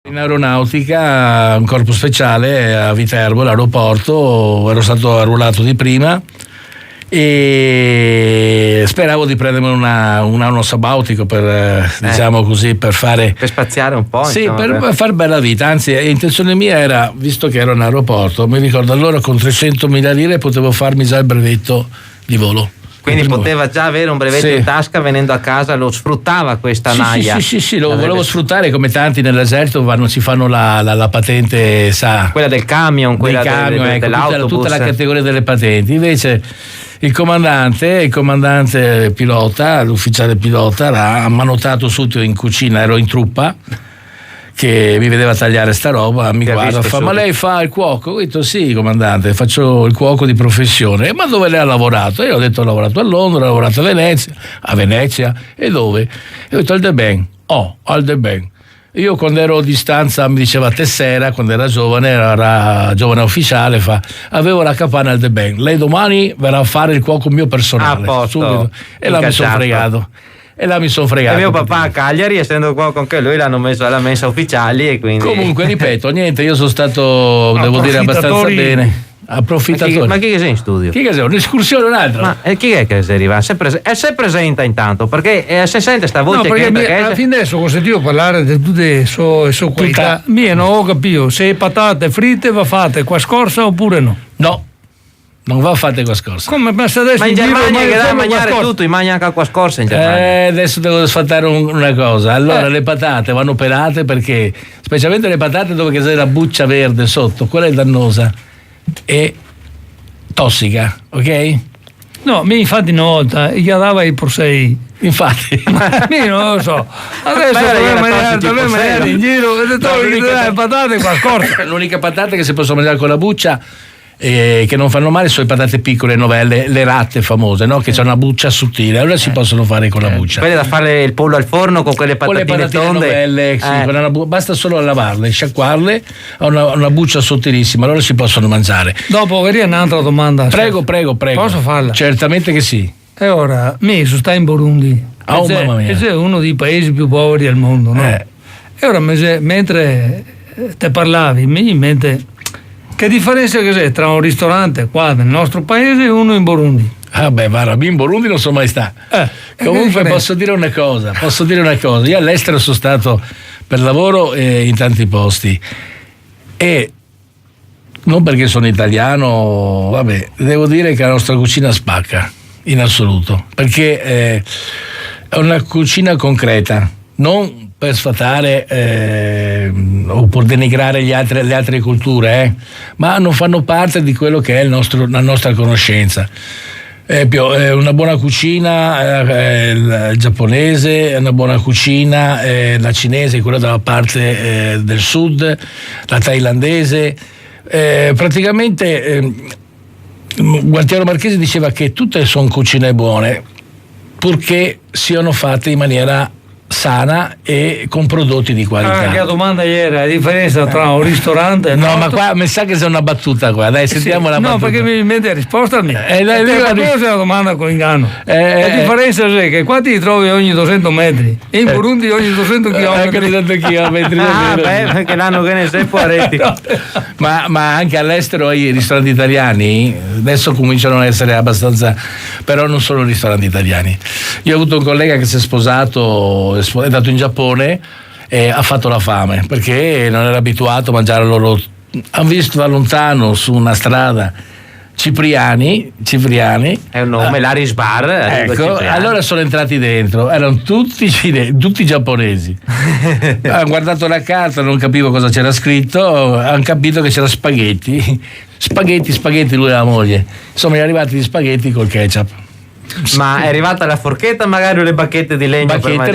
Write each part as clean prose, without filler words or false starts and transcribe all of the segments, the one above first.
In aeronautica, un corpo speciale a Viterbo, l'aeroporto, ero stato arruolato di prima e speravo di prendermi un anno sabautico per diciamo così, per spaziare un po', sì, insomma, per far bella vita. Anzi, l'intenzione mia era, visto che ero in aeroporto, mi ricordo allora con 300.000 lire potevo farmi già il brevetto di volo. Quindi poteva già avere un brevetto in tasca, venendo a casa lo sfruttava questa naia. Sì, lo volevo sfruttare, come tanti nell'esercito si fanno la patente, quella del camion, quella dell'autobus, tutta la categoria delle patenti. Invece il comandante pilota, l'ufficiale pilota, l'ha ammanutato subito in cucina, ero in truppa, che mi vedeva tagliare sta roba, mi guarda, fa: ma lei fa il cuoco? Ho detto: sì, comandante, faccio il cuoco di professione. Ma dove lei ha lavorato? Io ho detto: ho lavorato a Londra, ho lavorato a Venezia. E dove? E ho detto: al The Ben. Al The Ben. Io quando ero di stanza, mi diceva Tessera, quando era giovane ufficiale, avevo la capanna al The Ben. Lei domani verrà a fare il cuoco mio personale. Subito. E là mi sono fregato. E mio papà a Cagliari, essendo qua con lui, l'hanno messo alla mensa ufficiali, e quindi comunque ripeto, niente, io sono stato, devo dire, abbastanza bene. Approfittatore. Ma chi sei in studio? Chi che sei? Un'escursione o un'altra? Ma chi è che si arriva? Se presenta intanto, perché se sente sta voce, alla fine adesso ho sentito parlare di tutte le qualità. Io non ho capito se patate fritte va fatte qua scorsa oppure no. No, non va fatte qua scorsa. Come? Ma in Germania che da mangiare tutto, mangia anche qua scorsa in Germania. Adesso devo sfatare una cosa. Allora le patate vanno pelate, perché specialmente le patate dove c'è la buccia verde sotto, quella è dannosa e tossica, ok? No, mi infatti una volta gli dava i porsei. Infatti, io non lo so. Adesso dovevo mangiare in giro e trovi le patate qua scorsa. L'unica patata che si possono mangiare con la buccia, che non fanno male, sono le patate piccole, novelle, le ratte famose, no? Che c'è una buccia sottile, allora si possono fare con la buccia. Quelle da fare il pollo al forno con quelle patatine tonde, novelle, sì, basta solo lavarle, sciacquarle, ha una buccia sottilissima, allora si possono mangiare. Dopo queria un'altra domanda. Prego. Posso farla? Certamente che sì. E ora, sta in Burundi. Mamma mia. È uno dei paesi più poveri al mondo, no? E ora, mentre te parlavi, mi viene in mente: che differenza che c'è tra un ristorante qua nel nostro paese e uno in Burundi? Guarda, in Burundi non sono mai stato. Comunque posso dire una cosa. Io all'estero sono stato per lavoro in tanti posti, e non perché sono italiano, devo dire che la nostra cucina spacca in assoluto, perché è una cucina concreta, non per sfatare o per denigrare le altre culture, ma non fanno parte di quello che è la nostra conoscenza. Una buona cucina giapponese, una buona cucina la cinese, quella dalla parte del sud, la thailandese, praticamente Gualtiero Marchesi diceva che tutte sono cucine buone, purché siano fatte in maniera sana e con prodotti di qualità. Che domanda ieri, la differenza tra un ristorante e ma qua mi sa che c'è una battuta qua, dai, sentiamo la battuta. No, perché mi mette risposta a me. È una domanda con inganno. La differenza è che qua ti trovi ogni 200 metri, e in Burundi ogni 200 chilometri. Perché l'hanno che ne sei Poiretti. Ma anche all'estero i ristoranti italiani adesso cominciano a essere abbastanza, però non sono ristoranti italiani. Io ho avuto un collega che si è sposato, è andato in Giappone e ha fatto la fame perché non era abituato a mangiare loro. Hanno visto da lontano su una strada Cipriani è un nome, l'Aris Bar, ecco, allora sono entrati dentro, erano tutti giapponesi. Hanno guardato la carta, non capivo cosa c'era scritto, hanno capito che c'era spaghetti, lui e la moglie, insomma, è arrivati gli spaghetti col ketchup. Ma è arrivata la forchetta, magari, o le bacchette di legno? Bacchette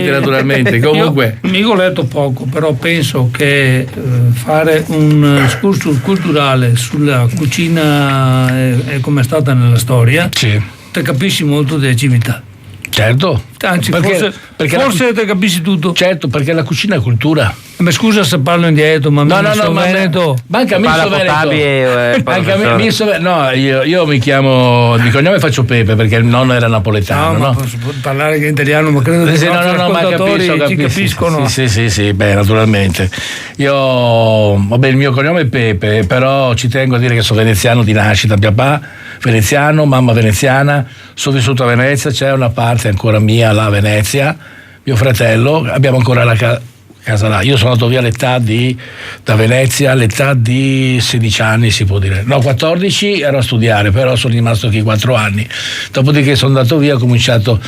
naturalmente. Comunque io ho letto poco, però penso che fare un excursus culturale sulla cucina come è stata nella storia, sì, te capisci molto delle civiltà. Certo. Anzi, forse te capisci tutto. Certo, perché la cucina è cultura. Ma scusa se parlo indietro, ma Veneto. Manca Misso Veneto. No, io mi chiamo di cognome faccio Pepe perché il nonno era napoletano. No? Posso parlare che in italiano, ma credo che ci capiscono. Sì, beh, naturalmente. Il mio cognome è Pepe, però ci tengo a dire che sono veneziano di nascita, papà veneziano, mamma veneziana, sono vissuto a Venezia, c'è una parte ancora mia là a Venezia, mio fratello, abbiamo ancora la casa là. Io sono andato via da Venezia all'età di 16 anni, si può dire. No, 14 ero a studiare, però sono rimasto qui 4 anni. Dopodiché sono andato via, ho cominciato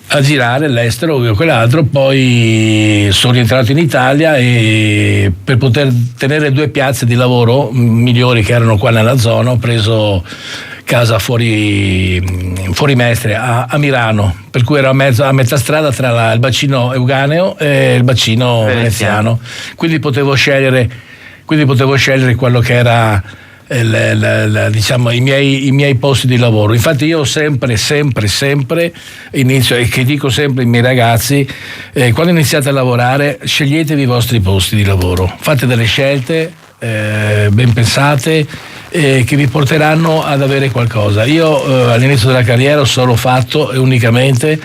a girare all'estero, quell'altro, poi sono rientrato in Italia e per poter tenere 2 piazze di lavoro migliori che erano qua nella zona ho preso casa fuori Mestre a Milano, per cui ero a metà strada tra il bacino euganeo e il bacino veneziano, quindi potevo scegliere quello che era diciamo i miei posti di lavoro. Infatti io sempre inizio, e che dico sempre ai miei ragazzi, quando iniziate a lavorare sceglietevi i vostri posti di lavoro, fate delle scelte ben pensate che vi porteranno ad avere qualcosa. Io all'inizio della carriera ho solo fatto unicamente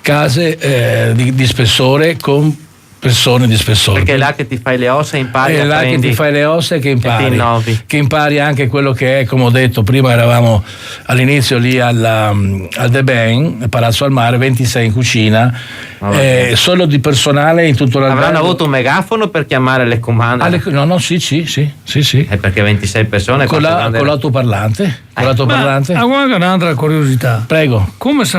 case di spessore con persone di spessore. Perché è là che ti fai le ossa e impari. È là che ti fai le ossa e che impari anche quello che è, come ho detto prima, eravamo all'inizio lì al The Bain, Palazzo al Mare, 26 in cucina, solo di personale in tutto l'albergo. Avranno avuto un megafono per chiamare le comande? Sì. È perché 26 persone con l'autoparlante. Ma un'altra curiosità. Prego. Come si